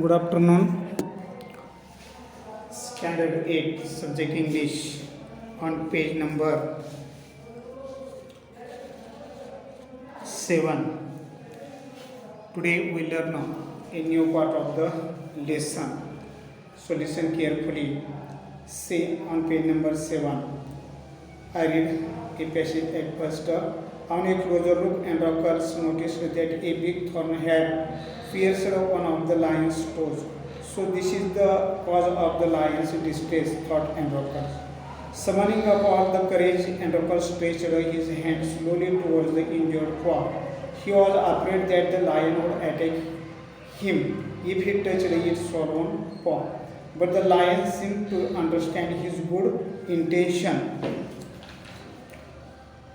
Good afternoon. Standard 8, Subject English, on page number 7. Today we learn a new part of the lesson. So listen carefully. Say on page number 7. I read a passage at first. On a closer look, Androcles noticed that a big thorn had pierced one of the lion's toes. So this is the cause of the lion's distress, thought Androcles. Summoning up all the courage, Androcles stretched his hand slowly towards the injured paw. He was afraid that the lion would attack him if he touched its swollen paw. But the lion seemed to understand his good intention.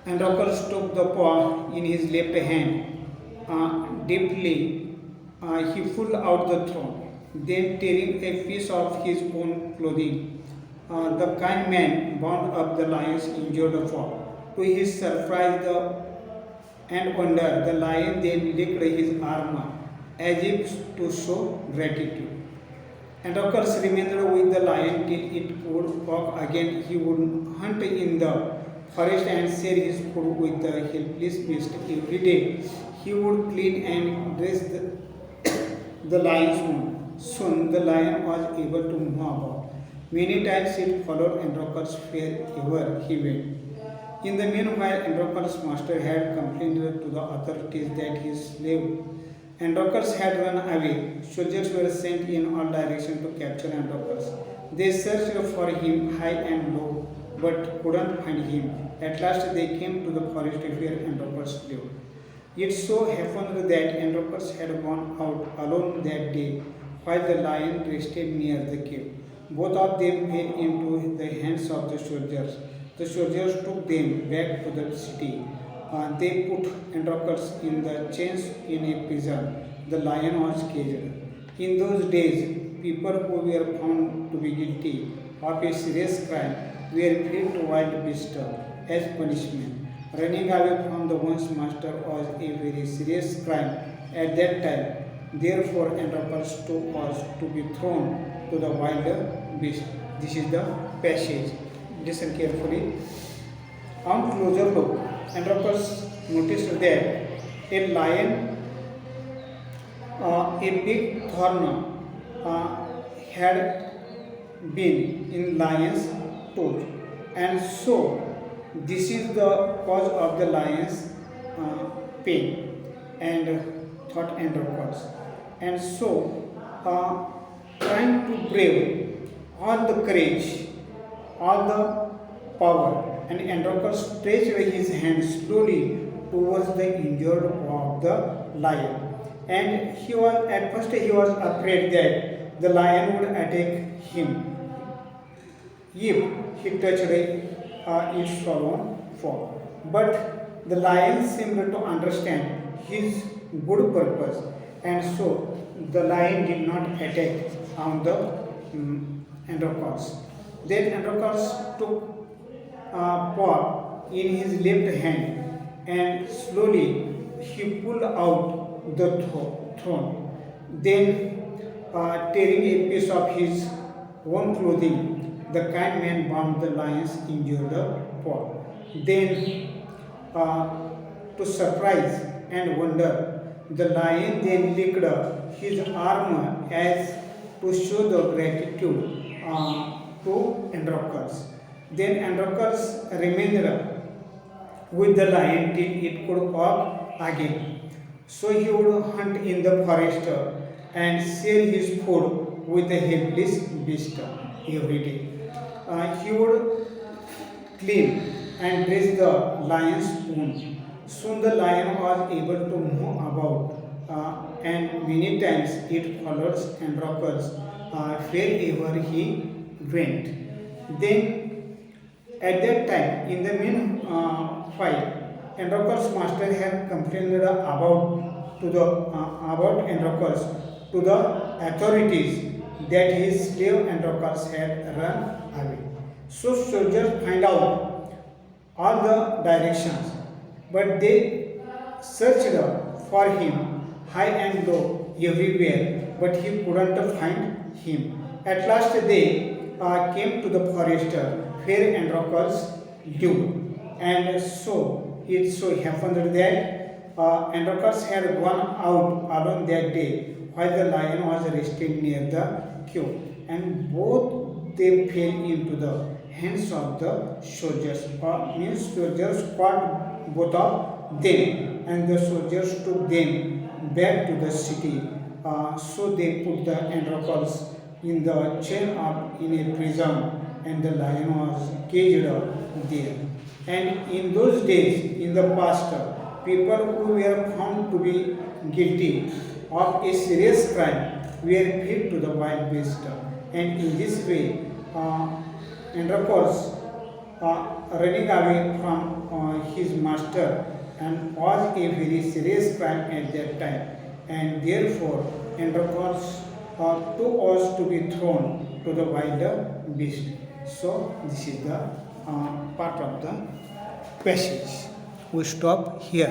Androcles took the paw in his left hand. Deeply, he pulled out the thorn. Then, tearing a piece of his own clothing, the kind man bound up the lion's injured paw. To his surprise and wonder, the lion then licked his arm as if to show gratitude. Androcles remained with the lion till it would walk again. He would hunt in the forest and share his food with the helpless beast. Every day he would clean and dress the lion's wound. Soon the lion was able to move about. Many times it followed Androcles wherever he went. In the meanwhile, Androcles' master had complained to the authorities that his slave Androcles had run away. Soldiers were sent in all directions to capture Androcles. They searched for him high and low, but couldn't find him. At last they came to the forest where Androcles lived. It so happened that Androcles had gone out alone that day, while the lion rested near the cave. Both of them fell into the hands of the soldiers. The soldiers took them back to the city. They put Androcles in the chains in a prison. The lion was caged. In those days, people who were found to be guilty of a serious crime were fed to wild beasts as punishment. Running away from the one's master was a very serious crime at that time. Therefore, Androcles was to be thrown to the wild beast. This is the passage. Listen carefully. On closer look, Androcles noticed that a lion, a big thorn, had been in lion's tooth, and so this is the cause of the lion's pain, and thought Androcles. And so, trying to brave all the courage, all the power, and Androcles stretched his hand slowly towards the injured paw of the lion. And at first he was afraid that the lion would attack him if he touched its swollen paw. But the lion seemed to understand his good purpose, and so the lion did not attack on the Androcles. Then Androcles took paw in his left hand, and slowly he pulled out the thorn. Then, tearing a piece of his own clothing, the kind man bound the lion's injured paw. Then, to surprise and wonder, the lion then licked his arm as to show the gratitude to Androcles. Then Androcles remained with the lion till it could walk again. So he would hunt in the forest and share his food with the helpless beast every day. He would clean and dress the lion's wound. Soon the lion was able to move about, and many times it followed Androcles wherever he went. Then at that time, in the meanwhile, Androcles' master had complained about Androcles to the authorities that his slave Androcles had run away. So soldiers find out all the directions, but they searched for him high and low everywhere, but he couldn't find him. At last they came to the forest where Androcles lived. And so happened that Androcles had gone out alone that day while the lion was resting near the cave, and both they fell into the hands of the soldiers. Means soldiers caught both of them, and the soldiers took them back to the city. So they put the Androcles in the chain up in a prison, and the lion was caged there. And in those days, in the past, people who were found to be guilty of a serious crime were fed to the wild beast. And in this way, Androcles running away from his master and was a very serious crime at that time. And therefore, Androcles too was to be thrown to the wild beast. So, this is the part of the passage. We stop here.